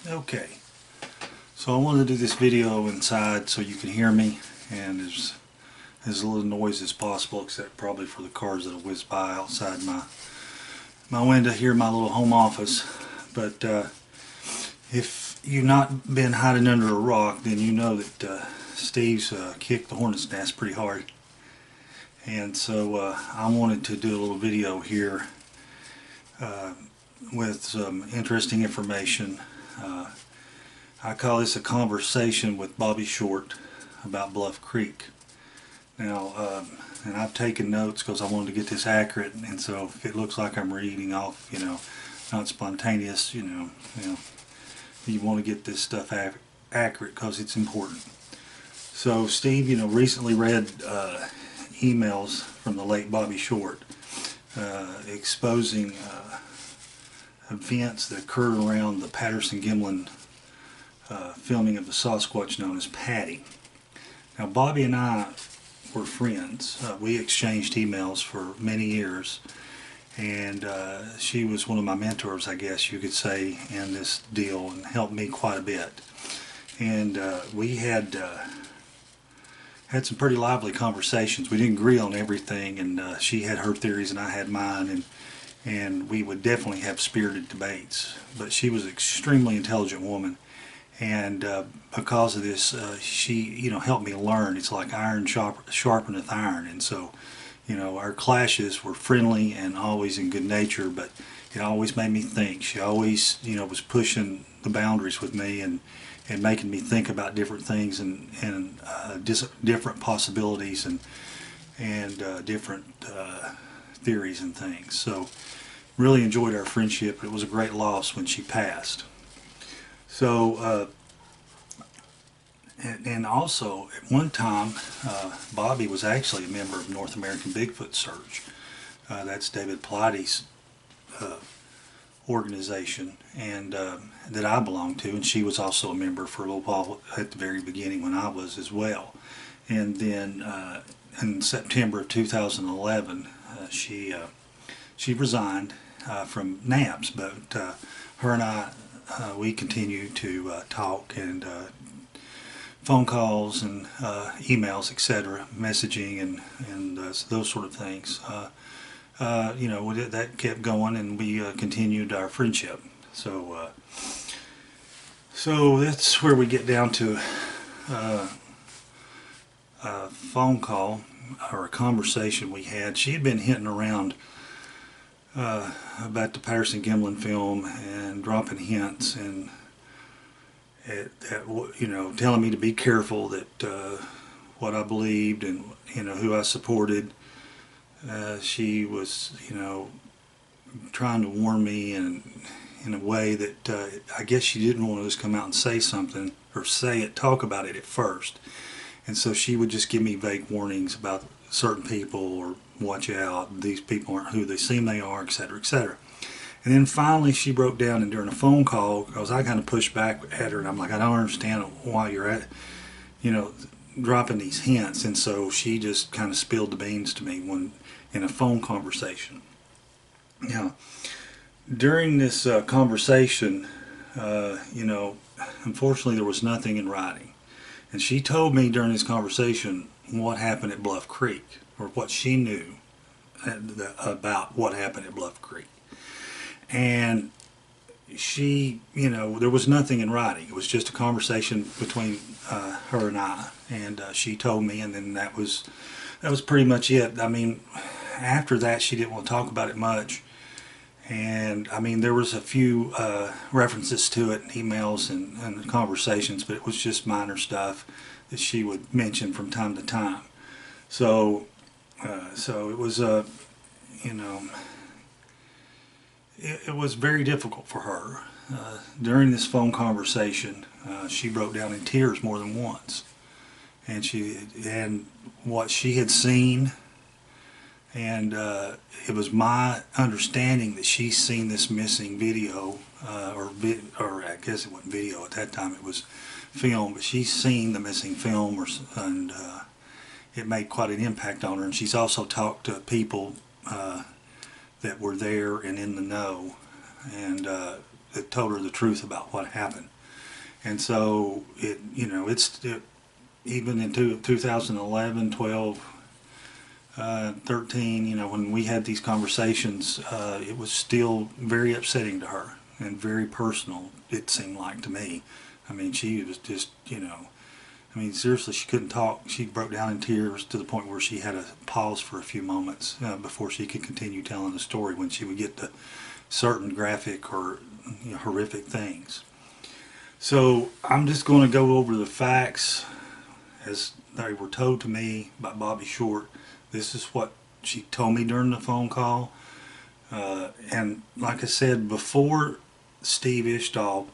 Okay, so I wanted to do this video inside so you can hear me, and there's as little noise as possible, except probably for the cars that'll whiz by outside my window here in my little home office. But if you've not been hiding under a rock, then you know that Steve's kicked the hornet's nest pretty hard. And so I wanted to do a little video here with some interesting information. I call this a conversation with Bobbie Short about Bluff Creek. Now, and I've taken notes because I wanted to get this accurate, and so if it looks like I'm reading off, not spontaneous, you want to get this stuff accurate because it's important. So Steve, recently read emails from the late Bobbie Short exposing events that occurred around the Patterson-Gimlin filming of the Sasquatch known as Patty. Now, Bobbie and I were friends. We exchanged emails for many years, and she was one of my mentors, I guess you could say, in this deal, and helped me quite a bit. And we had some pretty lively conversations. We didn't agree on everything, and she had her theories and I had mine, and we would definitely have spirited debates. But she was an extremely intelligent woman, and because of this, she helped me learn. It's like iron sharpeneth iron, and so our clashes were friendly and always in good nature, but it always made me think. She always was pushing the boundaries with me and making me think about different things and different possibilities and different theories and things. So really enjoyed our friendship. It was a great loss when she passed. So and also at one time Bobbie was actually a member of North American Bigfoot Search. That's David Pilates' organization, and that I belonged to, and she was also a member for a little while at the very beginning when I was as well. And then in September of 2011 she resigned from NABS, but her and I we continue to talk, and phone calls and emails, etc., messaging and those sort of things. That kept going, and we continued our friendship. So that's where we get down to a phone call or a conversation we had. She had been hinting around about the Patterson-Gimlin film and dropping hints and telling me to be careful, that what I believed and who I supported. She was trying to warn me in a way that I guess she didn't want to just come out and say something or talk about it at first, and so she would just give me vague warnings about certain people, or watch out, these people aren't who they seem they are, etc., etc. And then finally she broke down, and during a phone call, because I kind of pushed back at her, and I'm like, I don't understand why you're dropping these hints. And so she just kind of spilled the beans to me in a phone conversation. Now, during this conversation, unfortunately there was nothing in writing, and she told me during this conversation what happened at Bluff Creek, or what she knew about what happened at Bluff Creek. And she, there was nothing in writing. It was just a conversation between her and I, and she told me, and then that was pretty much it. I mean, after that she didn't want to talk about it much, and I mean there was a few references to it in emails and conversations, but it was just minor stuff that she would mention from time to time. So it was it was very difficult for her. During this phone conversation, she broke down in tears more than once, and what she had seen, and it was my understanding that she's seen this missing video, or I guess it wasn't video at that time, it was film, but she's seen the missing film, and it made quite an impact on her. And she's also talked to people that were there and in the know, and that told her the truth about what happened. And so even in 2011, 12, 13, when we had these conversations, it was still very upsetting to her and very personal, it seemed like to me. I mean, she was just, seriously, she couldn't talk. She broke down in tears to the point where she had to pause for a few moments before she could continue telling the story when she would get to certain graphic or horrific things. So I'm just going to go over the facts as they were told to me by Bobbie Short. This is what she told me during the phone call. And like I said, before Steve Isdahl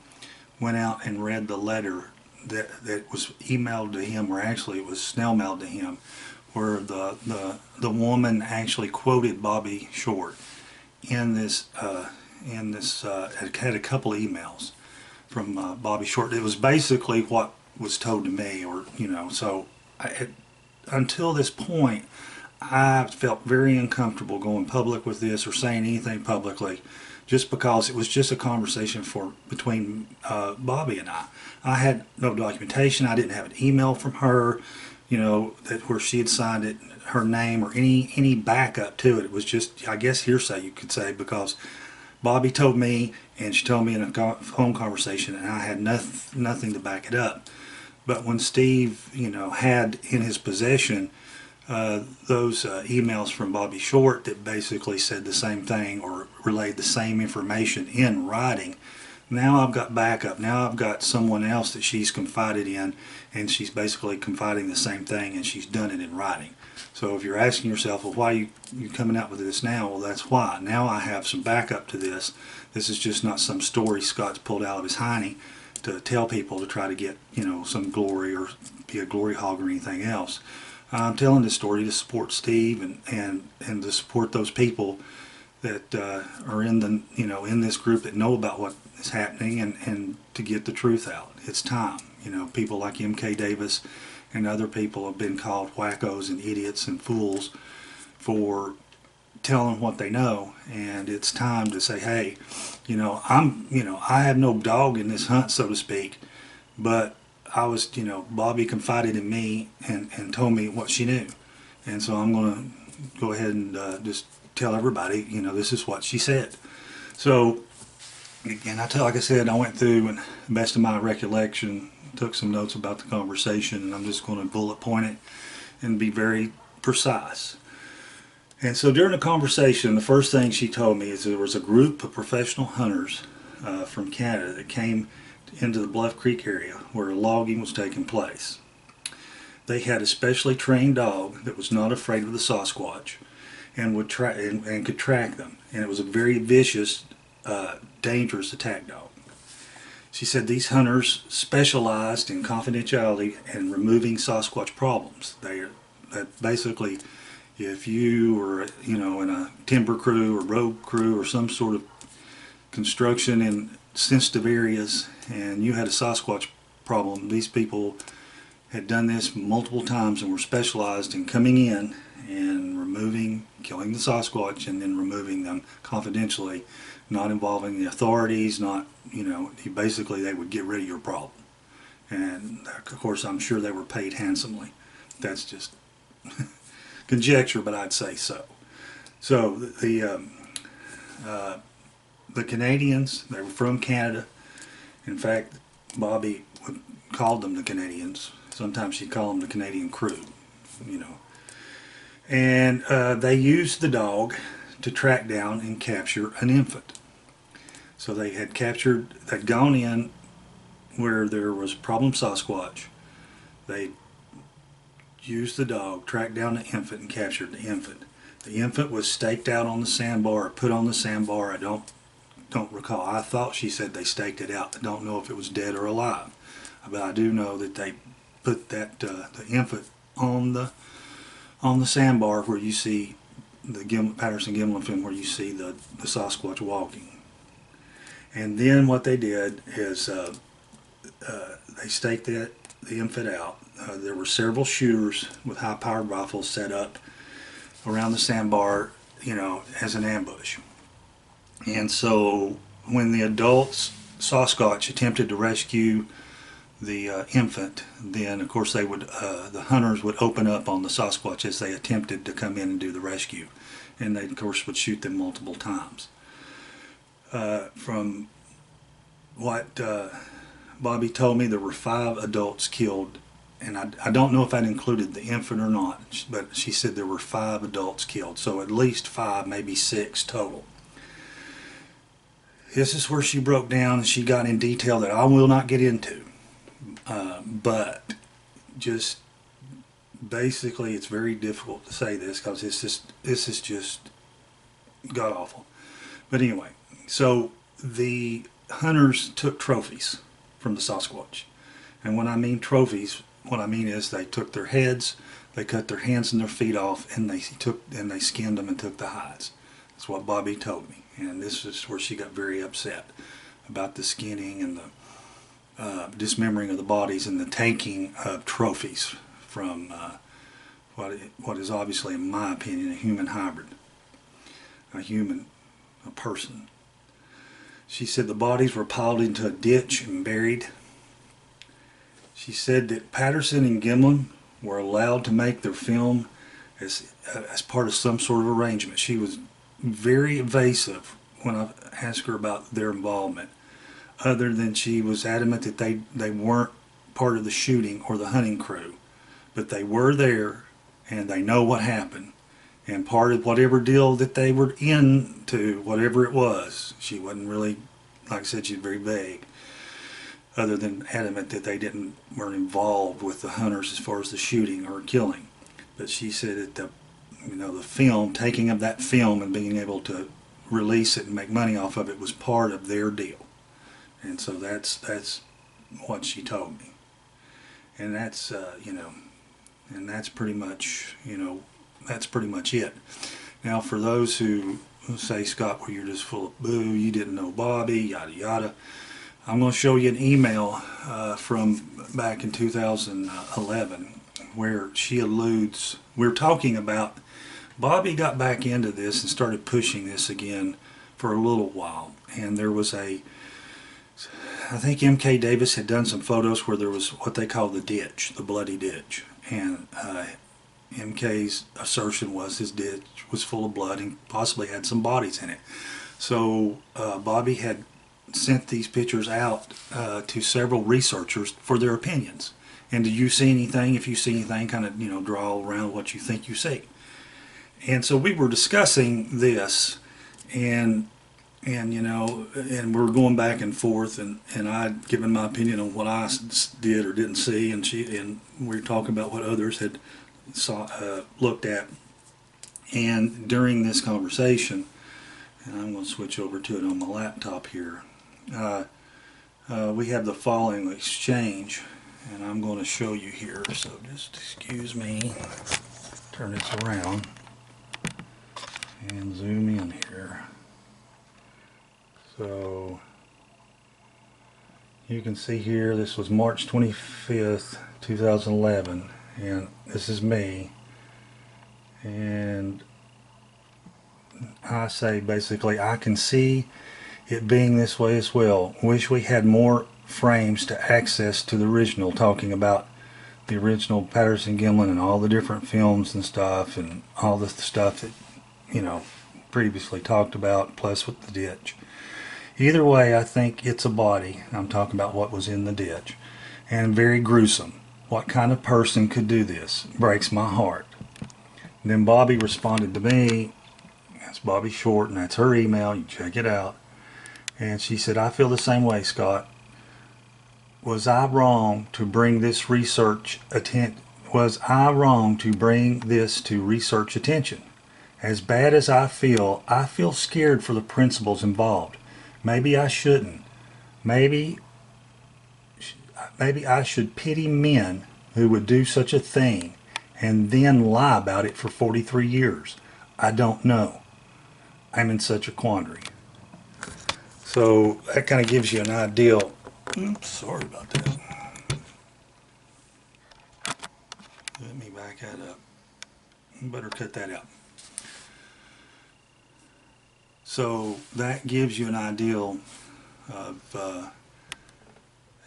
went out and read the letter that was emailed to him, or actually it was snail mailed to him, where the woman actually quoted Bobbie Short in this it had a couple of emails from Bobbie Short. It was basically what was told to me, or so until this point I felt very uncomfortable going public with this or saying anything publicly, just because it was just a conversation between Bobbie and I. I had no documentation. I didn't have an email from her, where she had signed it, her name, or any backup to it. It was just, I guess, hearsay, you could say, because Bobbie told me, and she told me in a phone conversation, and I had nothing to back it up. But when Steve, had in his possession those emails from Bobbie Short that basically said the same thing or relayed the same information in writing, now I've got backup. Now I've got someone else that she's confided in, and she's basically confiding the same thing, and she's done it in writing. So if you're asking yourself, well, why are you coming out with this now? Well, that's why. Now I have some backup to this. This is just not some story Scott's pulled out of his hiney to tell people to try to get, some glory or be a glory hog or anything else. I'm telling this story to support Steve and to support those people that are in in this group that know about what is happening, and to get the truth out. It's time. People like M.K. Davis and other people have been called wackos and idiots and fools for telling what they know, and it's time to say, hey, I have no dog in this hunt, so to speak, but I was, Bobbie confided in me and told me what she knew, and so I'm going to go ahead and just tell everybody, this is what she said. So again, like I said, I went through, and the best of my recollection, took some notes about the conversation, and I'm just going to bullet point it and be very precise. And so during the conversation, the first thing she told me is there was a group of professional hunters from Canada that came into the Bluff Creek area where logging was taking place. They had a specially trained dog that was not afraid of the Sasquatch and would and could track them. And it was a very vicious, dangerous attack dog. She said these hunters specialized in confidentiality and removing Sasquatch problems. Basically, if you were, in a timber crew or road crew or some sort of construction in sensitive areas, and you had a Sasquatch problem, these people had done this multiple times and were specialized in coming in and killing the Sasquatch and then removing them confidentially, not involving the authorities, basically they would get rid of your problem. And of course I'm sure they were paid handsomely. That's just conjecture, but I'd say so. So the Canadians, they were from Canada. In fact, Bobbie called them the Canadians. Sometimes she'd call them the Canadian crew, And they used the dog to track down and capture an infant. So they'd gone in where there was problem Sasquatch. They used the dog, tracked down the infant, and captured the infant. The infant was staked out on the sandbar, or put on the sandbar. I don't recall. I thought she said they staked it out. I don't know if it was dead or alive, but I do know that they put the infant on the sandbar where you see the Patterson-Gimlin film, where you see the Sasquatch walking. And then what they did is they staked the infant out. There were several shooters with high-powered rifles set up around the sandbar, as an ambush. And so when the adult Sasquatch attempted to rescue the infant, then of course they would, the hunters would open up on the Sasquatch as they attempted to come in and do the rescue, and they of course would shoot them multiple times. From what Bobbie told me, there were 5 adults killed, and I don't know if that included the infant or not, but she said there were 5 adults killed, so at least 5, maybe 6 total. This is where she broke down and she got in detail that I will not get into. But just basically, it's very difficult to say this because this is just god awful. But anyway, so the hunters took trophies from the Sasquatch, and when I mean trophies, what I mean is they took their heads, they cut their hands and their feet off, and they skinned them and took the hides. That's what Bobbie told me, and this is where she got very upset about the skinning and the dismembering of the bodies and the taking of trophies from what is obviously, in my opinion, a human hybrid, a person. She said the bodies were piled into a ditch and buried. She said that Patterson and Gimlin were allowed to make their film as part of some sort of arrangement. She was very evasive when I asked her about their involvement, other than she was adamant that they weren't part of the shooting or the hunting crew, but they were there and they know what happened, and part of whatever deal that they were into, whatever it was, she wasn't really, like I said, she's very vague, other than adamant that they weren't involved with the hunters as far as the shooting or killing. But she said that the film, taking of that film and being able to release it and make money off of it was part of their deal. And so that's what she told me, and that's and that's pretty much it. Now, for those who say, Scott, well, you're just full of boo, you didn't know Bobbie, yada yada, I'm going to show you an email from back in 2011 where she alludes. We're talking about Bobbie got back into this and started pushing this again for a little while, and there was I think M.K. Davis had done some photos where there was what they call the ditch, the bloody ditch, and M.K.'s assertion was his ditch was full of blood and possibly had some bodies in it. So Bobbie had sent these pictures out to several researchers for their opinions. And do you see anything? If you see anything, kind of draw around what you think you see. And so we were discussing this, and we're going back and forth, and I'd given my opinion on what I did or didn't see, and we were talking about what others had looked at. And during this conversation, and I'm going to switch over to it on my laptop here, we have the following exchange, and I'm going to show you here, so just excuse me, turn this around and zoom in here. So you can see here, this was March 25th, 2011, and this is me, and I say basically I can see it being this way as well. Wish we had more frames to access to the original, talking about the original Patterson Gimlin and all the different films and stuff, and all the stuff that previously talked about, plus with the ditch. Either way, I think it's a body. I'm talking about what was in the ditch, and very gruesome. What kind of person could do this? Breaks my heart. And then Bobbie responded to me. That's Bobbie Short, and that's her email. You check it out. And she said, I feel the same way, Scott. Was I wrong to bring this to research attention? As bad as I feel scared for the principals involved. Maybe I shouldn't. Maybe I should pity men who would do such a thing and then lie about it for 43 years. I don't know. I'm in such a quandary. So that kind of gives you an idea. Oops, sorry about that. Let me back that up. Better cut that out. So that gives you an idea of,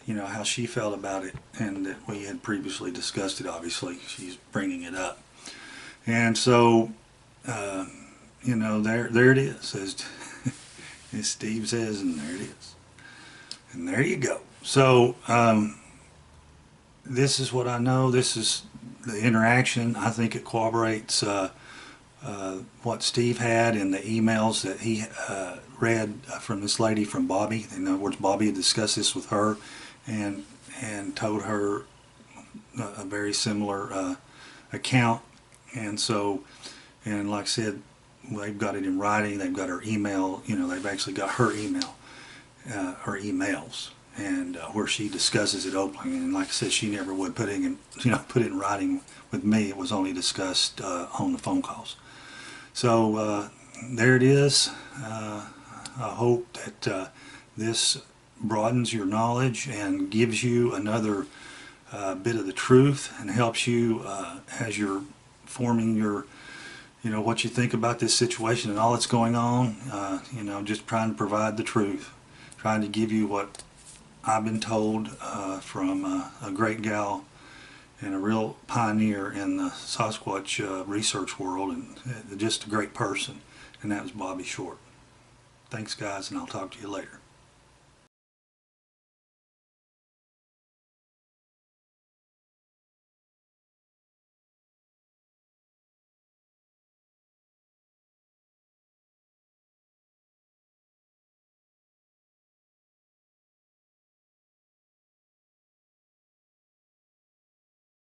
you know, how she felt about it, and that we had previously discussed it. Obviously, she's bringing it up, and so you know, there it is, as Steve says, and there it is, and there you go. So this is what I know. This is the interaction. I think it corroborates what Steve had in the emails that he read from this lady, from Bobbie. In other words, Bobbie had discussed this with her, and told her a very similar account. And so, and like I said, they've got it in writing. They've got her email. You know, they've actually got her email, her emails, and where she discusses it openly. And like I said, she never would put it in, put it in writing with me. It was only discussed on the phone calls. So there it is. I hope that this broadens your knowledge and gives you another bit of the truth, and helps you as you're forming your, what you think about this situation and all that's going on. Just trying to provide the truth, trying to give you what I've been told from a great gal and a real pioneer in the Sasquatch research world, and just a great person, and that was Bobbie Short. Thanks, guys, and I'll talk to you later.